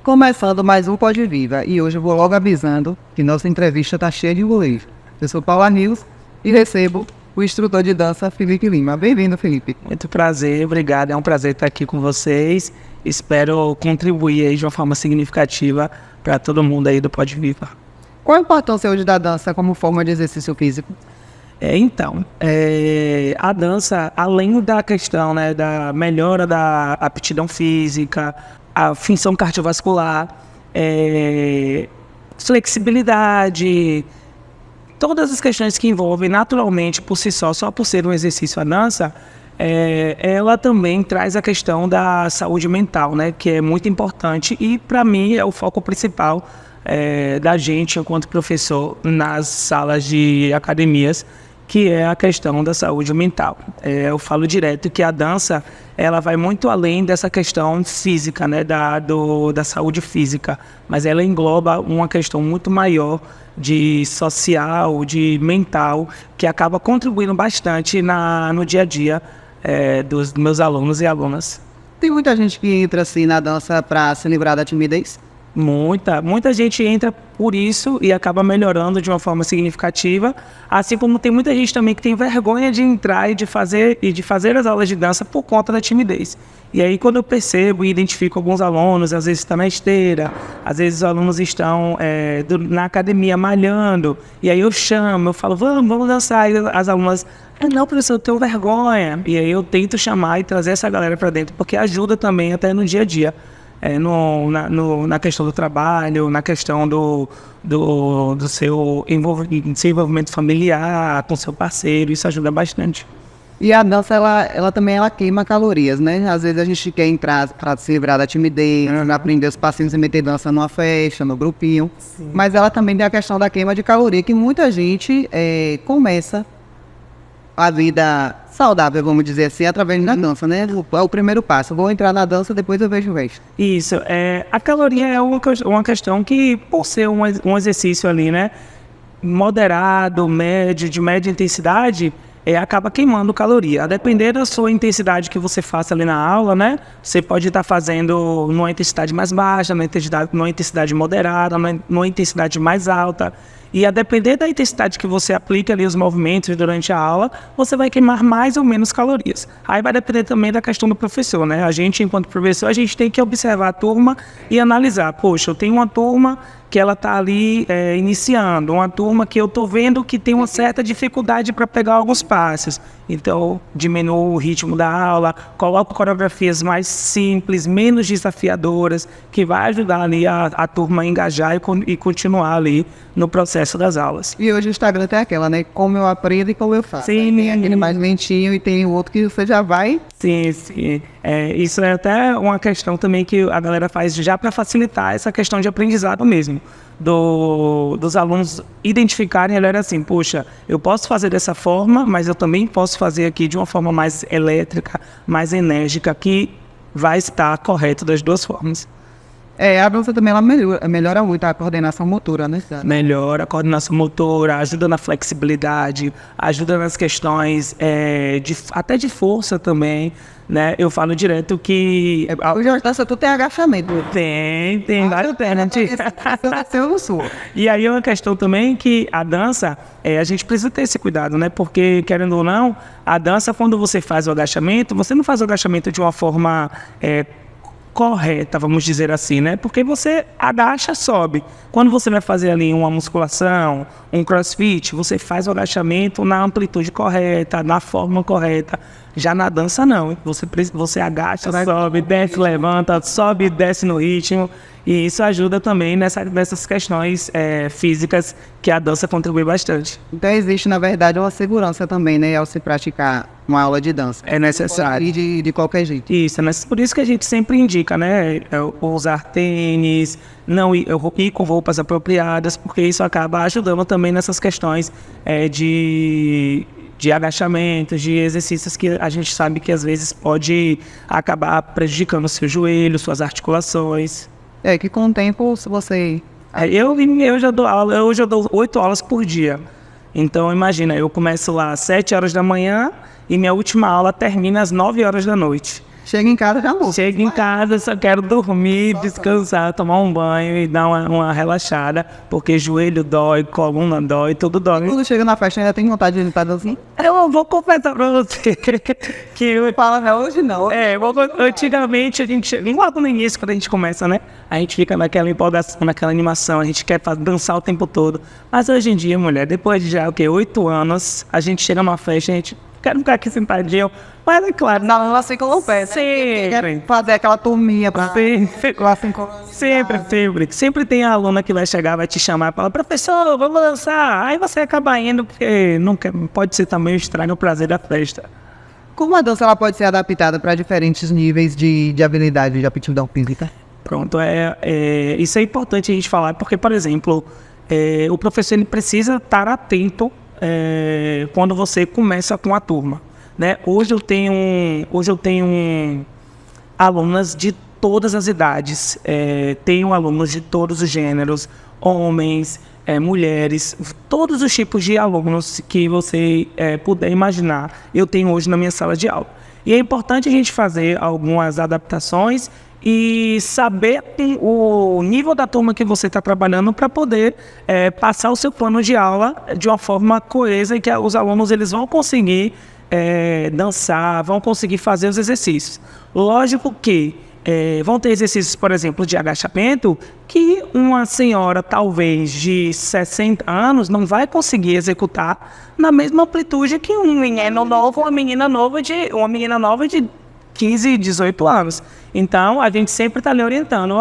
Começando mais um Pode Viva, e hoje eu vou logo avisando que nossa entrevista está cheia de goleiro. Eu sou Paula Nils e recebo o instrutor de dança Felipe Lima. Bem-vindo, Felipe. Muito prazer, obrigado. É um prazer estar aqui com vocês. Espero contribuir aí de uma forma significativa para todo mundo aí do Pode Viva. Qual a importância hoje da dança como forma de exercício físico? A dança, além da questão, né, da melhora da aptidão física, a função cardiovascular, flexibilidade, todas as questões que envolvem naturalmente por si só por ser um exercício a dança, ela também traz a questão da saúde mental, né, que é muito importante e para mim é o foco principal da gente enquanto professor nas salas de academias, que é a questão da saúde mental. Eu falo direto que a dança ela vai muito além dessa questão física, né, da saúde física, mas ela engloba uma questão muito maior de social, de mental, que acaba contribuindo bastante no dia a dia dos meus alunos e alunas. Tem muita gente que entra assim na dança para se livrar da timidez? Muita gente entra por isso e acaba melhorando de uma forma significativa, assim como tem muita gente também que tem vergonha de entrar e de fazer as aulas de dança por conta da timidez. E aí quando eu percebo e identifico alguns alunos, às vezes está na esteira, às vezes os alunos estão na academia malhando, e aí eu chamo, eu falo, vamos dançar, e as alunas, não, professor, eu tenho vergonha. E aí eu tento chamar e trazer essa galera para dentro, porque ajuda também até no dia a dia. Na questão do trabalho, na questão do seu envolvimento familiar com seu parceiro, isso ajuda bastante. E a dança, ela também queima calorias, né? Às vezes a gente quer entrar para se livrar da timidez, aprender os passinhos e meter dança numa festa, no grupinho. Sim. Mas ela também tem a questão da queima de caloria, que muita gente começa a vida saudável, vamos dizer assim, através da dança, né? É o primeiro passo. Vou entrar na dança, depois eu vejo o resto. Isso. A caloria é uma questão que, por ser um exercício ali, né? Moderado, médio, de média intensidade, acaba queimando caloria. A depender da sua intensidade que você faça ali na aula, né? Você pode estar fazendo numa intensidade mais baixa, numa intensidade moderada, numa intensidade mais alta. E a depender da intensidade que você aplica ali os movimentos durante a aula, você vai queimar mais ou menos calorias. Aí vai depender também da questão do professor, né? A gente, enquanto professor, a gente tem que observar a turma e analisar. Poxa, eu tenho uma turma que ela está ali iniciando, uma turma que eu estou vendo que tem uma certa dificuldade para pegar alguns passos. Então, diminuo o ritmo da aula, coloco coreografias mais simples, menos desafiadoras, que vai ajudar ali a turma a engajar e continuar ali no processo das aulas. E hoje o Instagram tem aquela, né? Como eu aprendo e como eu faço. Sim, tem aquele mais lentinho e tem o outro que você já vai. Sim. Isso é até uma questão também que a galera faz já para facilitar essa questão de aprendizado mesmo. Dos alunos identificarem, ela era assim, poxa, eu posso fazer dessa forma, mas eu também posso fazer aqui de uma forma mais elétrica, mais enérgica, que vai estar correto das duas formas. A dança também ela melhora muito a coordenação motora, né? Melhora a coordenação motora, ajuda na flexibilidade, ajuda nas questões até de força também, né? Eu falo direto que... Hoje a dança tu tem agachamento. Tem várias alternativas. Eu não sou. E aí é uma questão também que a dança, a gente precisa ter esse cuidado, né? Porque, querendo ou não, a dança, quando você faz o agachamento, você não faz o agachamento de uma forma... correta, vamos dizer assim, né? Porque você agacha, sobe. Quando você vai fazer ali uma musculação, um crossfit, você faz o agachamento na amplitude correta, na forma correta. Já na dança, não. Você agacha, sobe, desce, levanta, sobe e desce no ritmo. E isso ajuda também nessas questões físicas que a dança contribui bastante. Então existe, na verdade, uma segurança também, né? Ao se praticar uma aula de dança. É necessário. E de qualquer jeito. Isso, por isso que a gente sempre indica, né? Usar tênis, não ir com roupas apropriadas, porque isso acaba ajudando também nessas questões de agachamento, de exercícios que a gente sabe que às vezes pode acabar prejudicando o seu joelho, suas articulações. Que com o tempo, se você... Eu já dou aula, hoje eu dou 8 aulas por dia. Então, imagina, eu começo lá às 7 horas da manhã e minha última aula termina às 9 horas da noite. Chega em casa já morre. Chego em casa, só quero dormir, descansar, tomar um banho e dar uma relaxada, porque joelho dói, coluna dói, tudo dói. Quando chega na festa ainda tem vontade de estar dançando. Eu vou confessar pra você que eu Fala, hoje não. antigamente a gente, logo no início, quando a gente começa, né? A gente fica naquela empolgação, naquela animação, a gente quer dançar o tempo todo. Mas hoje em dia, mulher, depois de já, 8 anos, a gente chega numa festa, a gente quer ficar aqui sentadinho. Mas é claro, Não, assim que eu não peço. sempre. Fazer aquela turminha pra Sempre tem a aluna que vai chegar, vai te chamar e falar, professor, vamos dançar. Aí você acaba indo, porque pode ser também estraga o prazer da festa. Como a dança ela pode ser adaptada para diferentes níveis de habilidade, de aptidão física? Pronto, isso é importante a gente falar, porque, por exemplo, o professor ele precisa estar atento quando você começa com a turma, né? Hoje eu tenho alunas de todas as idades, tenho alunos de todos os gêneros, homens, mulheres, todos os tipos de alunos que você puder imaginar, eu tenho hoje na minha sala de aula. E é importante a gente fazer algumas adaptações e saber o nível da turma que você está trabalhando para poder passar o seu plano de aula de uma forma coesa e que os alunos eles vão conseguir dançar, vão conseguir fazer os exercícios. Lógico que vão ter exercícios, por exemplo, de agachamento, que uma senhora, talvez, de 60 anos, não vai conseguir executar na mesma amplitude que um menino novo, uma menina nova de 15, 18 anos. Então, a gente sempre está lhe orientando,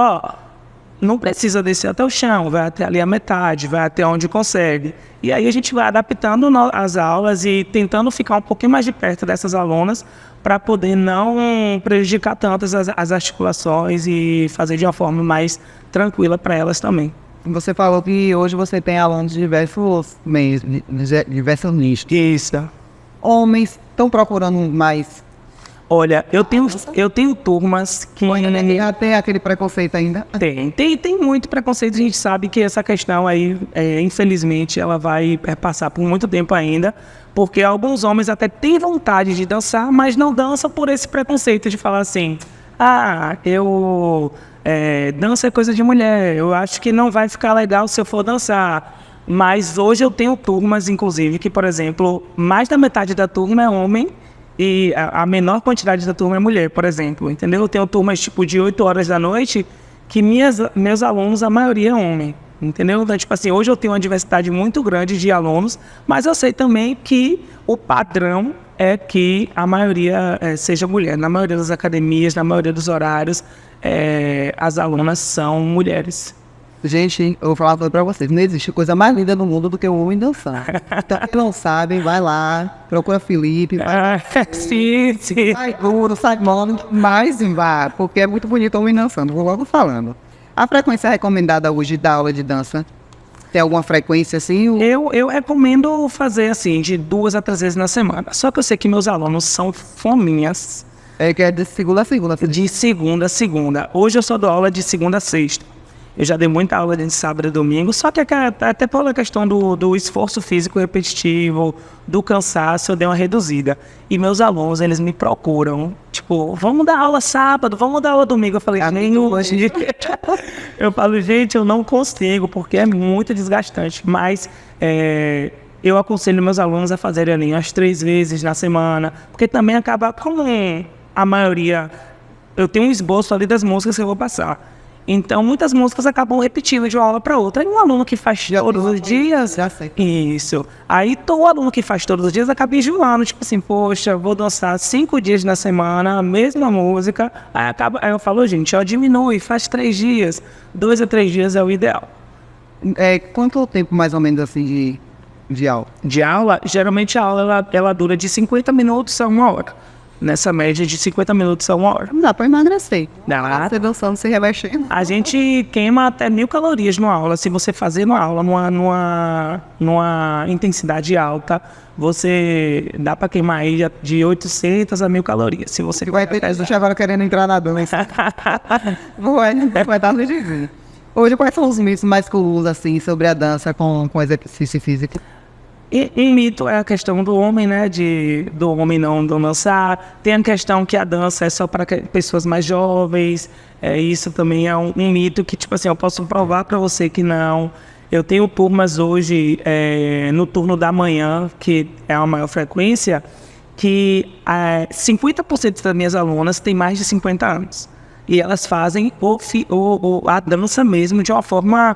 não precisa descer até o chão, vai até ali a metade, vai até onde consegue. E aí a gente vai adaptando as aulas e tentando ficar um pouquinho mais de perto dessas alunas para poder não prejudicar tanto as articulações e fazer de uma forma mais tranquila para elas também. Você falou que hoje você tem alunos de diversos meios, diversos nichos. Isso. Homens estão procurando mais. Olha, eu tenho turmas que... Tem aquele preconceito ainda? Tem muito preconceito. A gente sabe que essa questão aí, infelizmente, ela vai passar por muito tempo ainda, porque alguns homens até têm vontade de dançar, mas não dançam por esse preconceito de falar assim, dança é coisa de mulher, eu acho que não vai ficar legal se eu for dançar. Mas hoje eu tenho turmas, inclusive, que, por exemplo, mais da metade da turma é homem, e a menor quantidade da turma é mulher, por exemplo, entendeu? Eu tenho turmas tipo de 8 horas da noite que meus alunos, a maioria é homem, entendeu? Então, tipo assim, hoje eu tenho uma diversidade muito grande de alunos, mas eu sei também que o padrão é que a maioria seja mulher. Na maioria das academias, na maioria dos horários, as alunas são mulheres. Gente, eu vou falar pra vocês, não existe coisa mais linda no mundo do que o homem dançar. Então, quem não sabem, vai lá, procura Felipe, Sim. sai duro, sai mole, mas vá, porque é muito bonito o homem dançando, vou logo falando. A frequência recomendada hoje da aula de dança, tem alguma frequência assim? Eu recomendo fazer assim, de 2 a 3 vezes na semana, só que eu sei que meus alunos são fominhas. Que é de segunda a segunda. De segunda a segunda. Hoje eu só dou aula de segunda a sexta. Eu já dei muita aula de sábado e domingo, só que até pela questão do esforço físico repetitivo, do cansaço, eu dei uma reduzida. E meus alunos, eles me procuram, tipo, vamos dar aula sábado, vamos dar aula domingo. Eu falei, nem hoje. Eu falo, gente, eu não consigo, porque é muito desgastante. Mas eu aconselho meus alunos a fazerem ali umas 3 vezes na semana, porque também acaba com a maioria. Eu tenho um esboço ali das músicas que eu vou passar. Então, muitas músicas acabam repetindo de uma aula para outra. E um aluno que faz todos os dias... Já sei. Isso. Aí, o aluno que faz todos os dias acaba enjoando. Tipo assim, poxa, vou dançar 5 dias na semana, a mesma música. Aí eu falo, gente, diminui, faz 3 dias. 2 a 3 dias é o ideal. Quanto tempo, mais ou menos, assim, de aula? De aula, geralmente a aula ela dura de 50 minutos a 1 hora. Nessa média de 50 minutos a 1 hora. Não dá pra emagrecer. Dá. Você dançando, se revestindo. A gente queima até 1000 calorias numa aula. Se você fazer uma aula numa intensidade alta, você dá pra queimar aí de 800 a 1000 calorias. Se você vai ter gente agora querendo entrar na dança. vai dar no Hoje, quais são os mitos mais comuns, assim, sobre a dança com exercício físico? E um mito é a questão do homem, né? Do homem não dançar. Tem a questão que a dança é só para pessoas mais jovens. Isso também é um mito que, tipo assim, eu posso provar para você que não. Eu tenho turmas hoje, no turno da manhã, que é a maior frequência, que 50% das minhas alunas têm mais de 50 anos. E elas fazem a dança mesmo de uma forma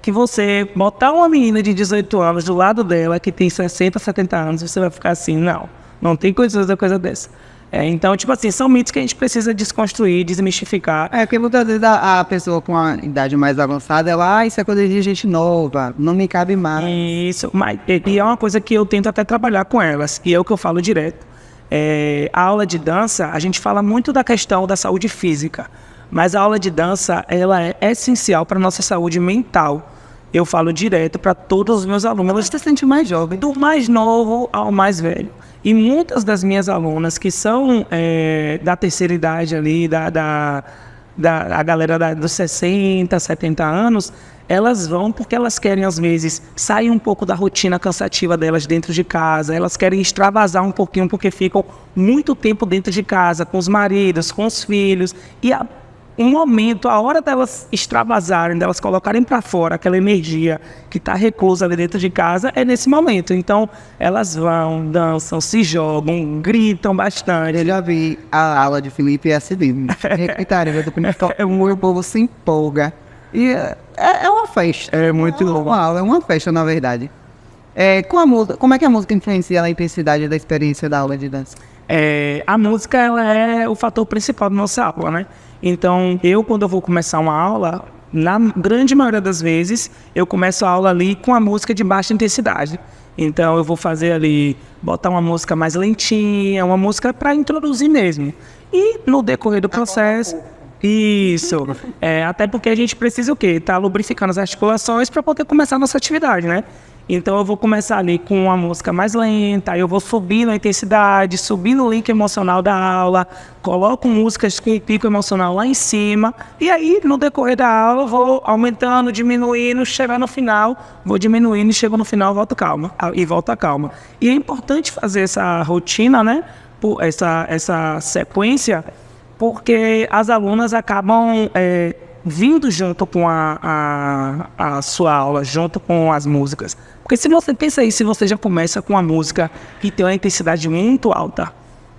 que você botar uma menina de 18 anos do lado dela, que tem 60, 70 anos, você vai ficar assim, não tem coisa dessa. Então, tipo assim, são mitos que a gente precisa desconstruir, desmistificar. Porque muitas vezes a pessoa com a idade mais avançada, isso é coisa de gente nova, não me cabe mais. Isso, e é uma coisa que eu tento até trabalhar com elas, e é o que eu falo direto. A aula de dança, a gente fala muito da questão da saúde física, mas a aula de dança, ela é essencial para a nossa saúde mental. Eu falo direto para todos os meus alunos. Você se sente mais jovem. Do mais novo ao mais velho. E muitas das minhas alunas que são da terceira idade ali, a galera dos 60, 70 anos, elas vão porque elas querem, às vezes, sair um pouco da rotina cansativa delas dentro de casa, elas querem extravasar um pouquinho porque ficam muito tempo dentro de casa, com os maridos, com os filhos, e um momento, a hora delas extravasarem, delas colocarem para fora aquela energia que está reclusa ali dentro de casa, é nesse momento. Então, elas vão, dançam, se jogam, gritam bastante. Eu já vi a aula de Felipe S.D. O povo se empolga. E é uma festa. É muito bom. É uma festa, na verdade. Como é que a música influencia na intensidade da experiência da aula de dança? A música, ela é o fator principal da nossa aula, né? Então, quando eu vou começar uma aula, na grande maioria das vezes, eu começo a aula ali com a música de baixa intensidade. Então, eu vou fazer ali, botar uma música mais lentinha, uma música para introduzir mesmo. E no decorrer do processo... Isso. Até porque a gente precisa o quê? Tá lubrificando as articulações para poder começar a nossa atividade, né? Então eu vou começar ali com uma música mais lenta, aí eu vou subindo a intensidade, subindo o link emocional da aula, coloco músicas com pico emocional lá em cima, e aí no decorrer da aula eu vou aumentando, diminuindo, chegar no final, vou diminuindo e chego no final, volto a calma. E é importante fazer essa rotina, né? Essa sequência, porque as alunas acabam vindo junto com a sua aula, junto com as músicas. Porque se você pensa aí, se você já começa com uma música que tem uma intensidade muito alta,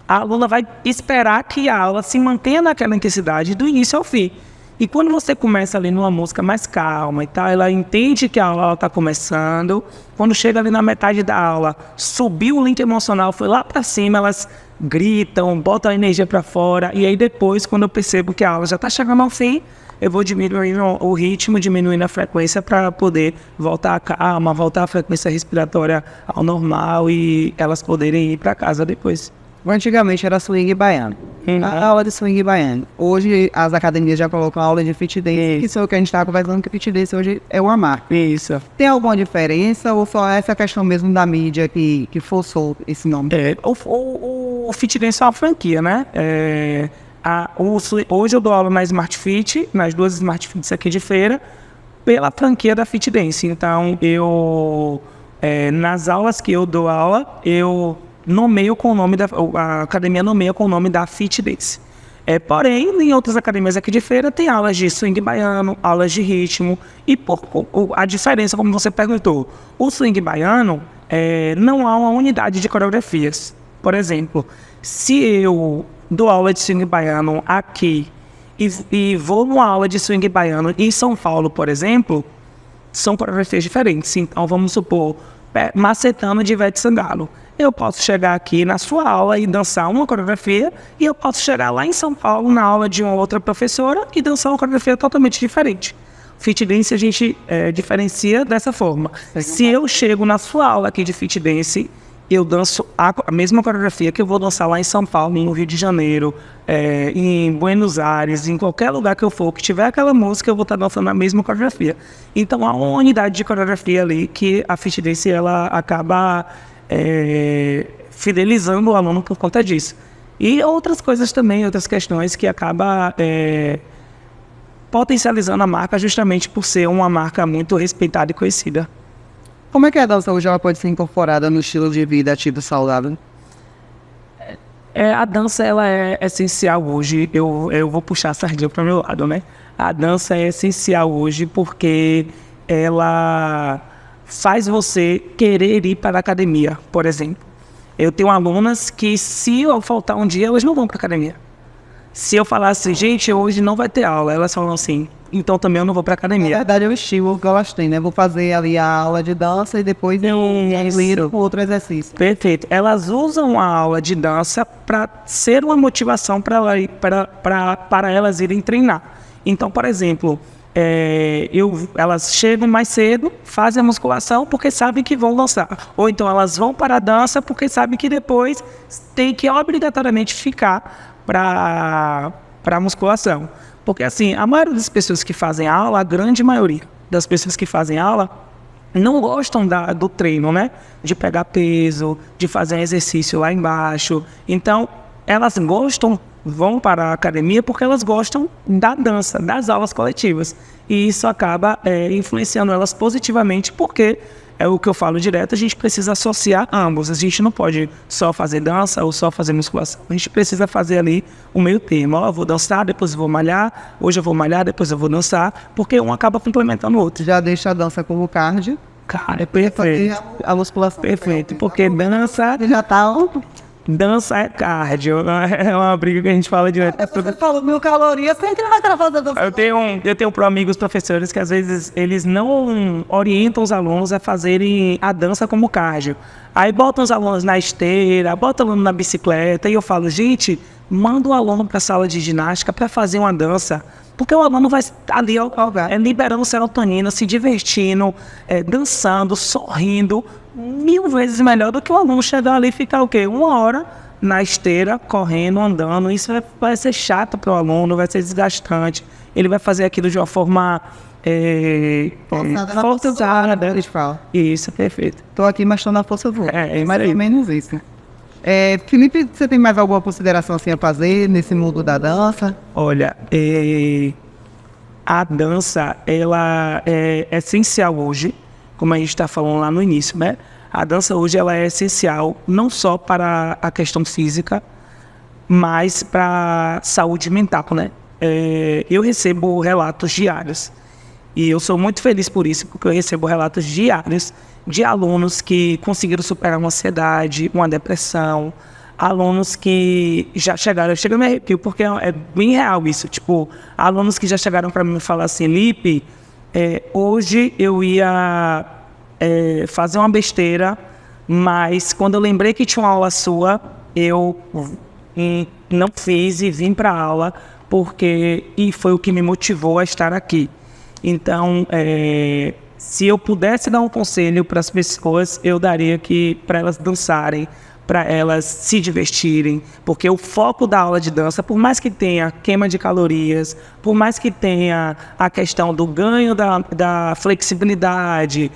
a aluna vai esperar que a aula se mantenha naquela intensidade do início ao fim. E quando você começa ali numa música mais calma e tal, ela entende que a aula está começando. Quando chega ali na metade da aula, subiu o link emocional, foi lá para cima, elas gritam, botam a energia para fora. E aí depois, quando eu percebo que a aula já está chegando ao fim, eu vou diminuindo o ritmo, diminuindo a frequência para poder voltar a calma, voltar a frequência respiratória ao normal e elas poderem ir para casa depois. Antigamente era swing baiano. A aula de swing baiano. Hoje as academias já colocam a aula de fit dance, que é o que a gente está conversando, que fit dance hoje é uma marca. Isso. Tem alguma diferença ou só essa questão mesmo da mídia que forçou esse nome? O fit dance é uma franquia, né? Hoje eu dou aula na Smart Fit, nas duas Smart Fits aqui de Feira, pela franquia da Fit Dance. Então, nas aulas que eu dou aula, eu nomeio com o nome a academia nomeia com o nome da Fit Dance. Porém, em outras academias aqui de Feira, tem aulas de swing baiano, aulas de ritmo. E a diferença, como você perguntou, o swing baiano, não há uma unidade de coreografias. Por exemplo, se eu dou aula de swing baiano aqui e vou numa aula de swing baiano em São Paulo, por exemplo, são coreografias diferentes. Então, vamos supor, Macetano de Ivete Sangalo. Eu posso chegar aqui na sua aula e dançar uma coreografia, e eu posso chegar lá em São Paulo na aula de uma outra professora e dançar uma coreografia totalmente diferente. Fit Dance a gente diferencia dessa forma. Se eu chego na sua aula aqui de Fit Dance, eu danço a mesma coreografia que eu vou dançar lá em São Paulo, no Rio de Janeiro, em Buenos Aires, em qualquer lugar que eu for, que tiver aquela música, eu vou estar dançando a mesma coreografia. Então há uma unidade de coreografia ali que a Fit Dance ela acaba fidelizando o aluno por conta disso. E outras coisas também, outras questões que acaba potencializando a marca justamente por ser uma marca muito respeitada e conhecida. Como é que a dança hoje ela pode ser incorporada no estilo de vida ativo e saudável? A dança, ela é essencial hoje. Eu vou puxar a sardinha para o meu lado, né? A dança é essencial hoje porque ela faz você querer ir para a academia, por exemplo. Eu tenho alunas que, se eu faltar um dia, elas não vão para a academia. Se eu falar assim, gente, hoje não vai ter aula, elas falam assim, então também eu não vou para a Na academia. verdade, é o estímulo que elas têm, né? Vou fazer ali a aula de dança e depois eu liro com outro exercício. Perfeito. Elas usam a aula de dança para ser uma motivação para elas irem treinar. Então, por exemplo, elas chegam mais cedo, fazem a musculação porque sabem que vão dançar. Ou então elas vão para a dança porque sabem que depois tem que obrigatoriamente ficar para a musculação. Porque assim, a maioria das pessoas que fazem aula, a grande maioria das pessoas que fazem aula, não gostam do treino, né? De pegar peso, de fazer exercício lá embaixo. Então, elas vão para a academia porque elas gostam da dança, das aulas coletivas. E isso acaba influenciando elas positivamente, porque é o que eu falo direto, a gente precisa associar ambos. A gente não pode só fazer dança ou só fazer musculação. A gente precisa fazer ali o meio termo. Eu vou dançar, depois eu vou malhar. Hoje eu vou malhar, depois eu vou dançar. Porque um acaba complementando o outro. Já deixa a dança como cardio. Cara, é perfeito. E a musculação. Perfeito, porque dança Já tá. Dança é cardio, é uma briga que a gente fala direto. Você falou 1.000 calorias, você vai estar fazendo dança. Eu tenho amigos professores que às vezes eles não orientam os alunos a fazerem a dança como cardio. Aí botam os alunos na esteira, botam o aluno na bicicleta e eu falo, gente, manda o aluno para a sala de ginástica para fazer uma dança. Porque o aluno vai ali liberando serotonina, se divertindo, dançando, sorrindo, 1000 vezes melhor do que o aluno chegar ali e ficar o quê? 1 hora na esteira, correndo, andando. Isso vai ser chato para o aluno, vai ser desgastante. Ele vai fazer aquilo de uma forma forçada. Isso, perfeito. Estou aqui, mas estou na força boa. É mais ou menos isso. Felipe, você tem mais alguma consideração assim a fazer nesse mundo da dança? Olha, a dança, ela é essencial hoje, como a gente está falando lá no início, né? A dança hoje ela é essencial não só para a questão física, mas para a saúde mental, né? Eu recebo relatos diários e eu sou muito feliz por isso, porque eu recebo relatos diários de alunos que conseguiram superar uma ansiedade, uma depressão, alunos que já chegaram, eu chego a me arrepio, porque é bem real isso, tipo, alunos que já chegaram para mim e falaram assim, Lipe, hoje eu ia fazer uma besteira, mas quando eu lembrei que tinha uma aula sua, eu não fiz e vim para a aula, e foi o que me motivou a estar aqui. Então, se eu pudesse dar um conselho para as pessoas, eu daria para elas dançarem, para elas se divertirem, porque o foco da aula de dança, por mais que tenha queima de calorias, por mais que tenha a questão do ganho da flexibilidade,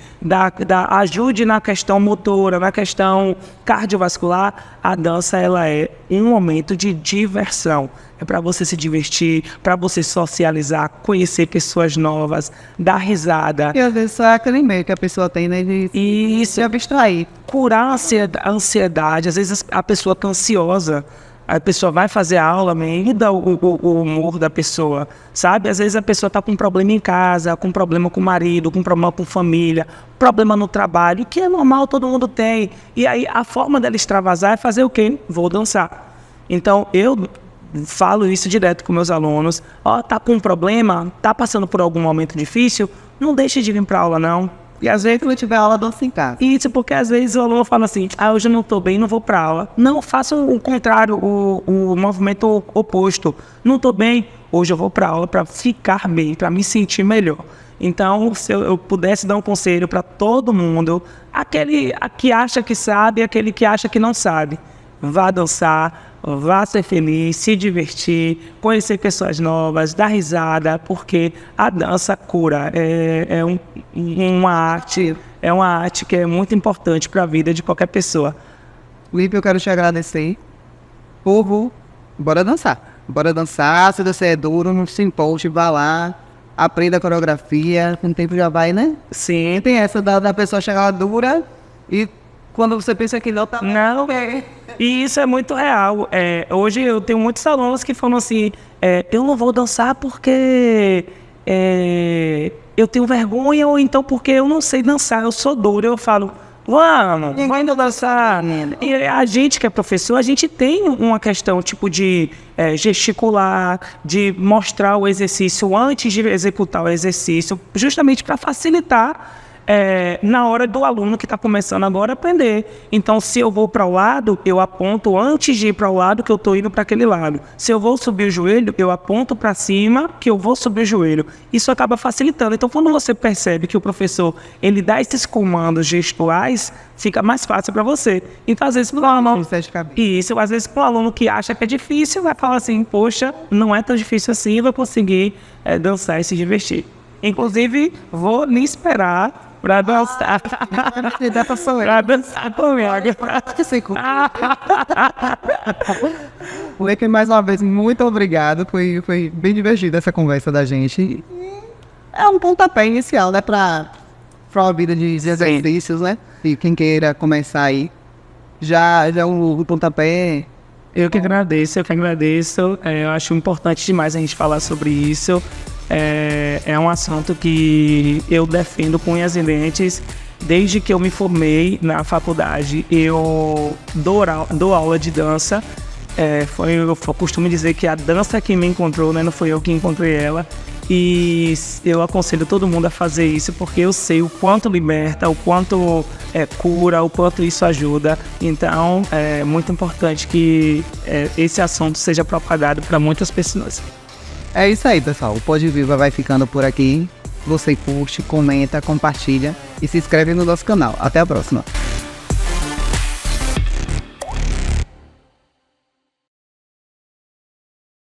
ajude na questão motora, na questão cardiovascular, a dança ela é um momento de diversão. É para você se divertir, para você socializar, conhecer pessoas novas, dar risada. E às vezes só é aquele meio que a pessoa tem, né, de se abstrair. Curar a ansiedade. Às vezes a pessoa está ansiosa, a pessoa vai fazer a aula, muda o humor da pessoa, sabe? Às vezes a pessoa está com um problema em casa, com um problema com o marido, com um problema com família, problema no trabalho, que é normal, todo mundo tem. E aí a forma dela extravasar é fazer o quê? Vou dançar. Então eu falo isso direto com meus alunos. Tá com um problema, tá passando por algum momento difícil, não deixe de vir para aula não. E às vezes quando tiver aula, dança em casa. Isso, porque às vezes o aluno fala assim, hoje eu não estou bem, não vou para aula. Não, faça o contrário, o movimento oposto. Não estou bem, hoje eu vou para aula para ficar bem, para me sentir melhor. Então, se eu pudesse dar um conselho para todo mundo, aquele que acha que sabe, aquele que acha que não sabe, vá dançar, vá ser feliz, se divertir, conhecer pessoas novas, dar risada, porque a dança cura. É uma arte que é muito importante para a vida de qualquer pessoa. Lipe, eu quero te agradecer. Povo, bora dançar. Bora dançar, se você é duro, não se importe, vá lá. aprende a coreografia, com o tempo já vai, né? Sim. E tem essa da pessoa chegar dura e quando você pensa que não, tá... Não, e isso é muito real. Hoje eu tenho muitos alunos que falam assim, eu não vou dançar porque eu tenho vergonha ou então porque eu não sei dançar, eu sou dura. Eu falo, vamos, vai dançar. E a gente que é professor, a gente tem uma questão tipo de gesticular, de mostrar o exercício antes de executar o exercício, justamente para facilitar na hora do aluno que está começando agora a aprender. Então, se eu vou para o lado, eu aponto antes de ir para o lado que eu estou indo para aquele lado. Se eu vou subir o joelho, eu aponto para cima que eu vou subir o joelho. Isso acaba facilitando. Então, quando você percebe que o professor ele dá esses comandos gestuais, fica mais fácil para você. Então, às vezes, para um aluno, às vezes, para um aluno que acha que é difícil, vai falar assim, poxa, não é tão difícil assim, vai conseguir dançar e se divertir. Inclusive, vou lhe esperar pra dançar. Pra dançar comigo. Leque, mais uma vez, muito obrigado. Foi bem divertida essa conversa da gente. É um pontapé inicial, né? Pra uma vida de exercícios, né? E quem queira começar aí, já é um pontapé. Eu que agradeço. Eu acho importante demais a gente falar sobre isso. É um assunto que eu defendo com unhas e dentes. Desde que eu me formei na faculdade, eu dou aula de dança. Eu costumo dizer que a dança que me encontrou, né? Não foi eu que encontrei ela. E eu aconselho todo mundo a fazer isso, porque eu sei o quanto liberta, o quanto cura, o quanto isso ajuda. Então, é muito importante que esse assunto seja propagado para muitas pessoas. É isso aí, pessoal. O Pod Viva vai ficando por aqui. Você curte, comenta, compartilha e se inscreve no nosso canal. Até a próxima.